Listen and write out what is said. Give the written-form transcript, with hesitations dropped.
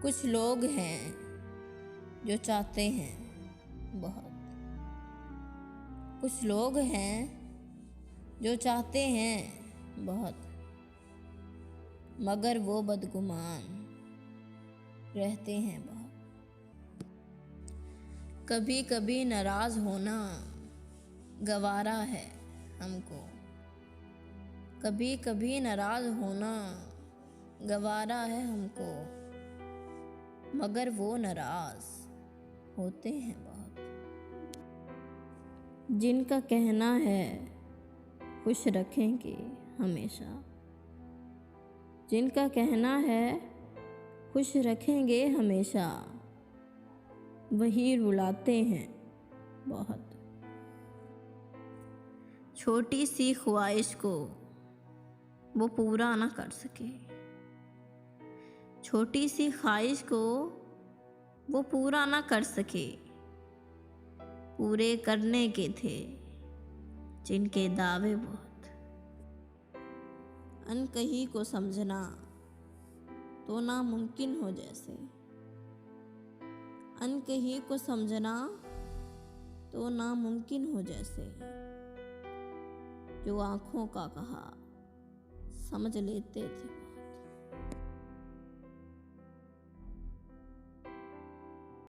कुछ लोग हैं जो चाहते हैं बहुत। कुछ लोग हैं जो चाहते हैं बहुत, मगर वो बदगुमान रहते हैं बहुत। कभी कभी नाराज होना गवारा है हमको, कभी कभी नाराज होना गवारा है हमको, मगर वो नाराज होते हैं बहुत। जिनका कहना है खुश रखेंगे हमेशा, जिनका कहना है खुश रखेंगे हमेशा, वही रुलाते हैं बहुत। छोटी सी ख्वाहिश को वो पूरा ना कर सके, छोटी सी ख्वाहिश को वो पूरा ना कर सके, पूरे करने के थे जिनके दावे बहुत। अनकही को समझना तो नामुमकिन हो जैसे, अनकही को समझना तो नामुमकिन हो जैसे, जो आँखों का कहा समझ लेते थे।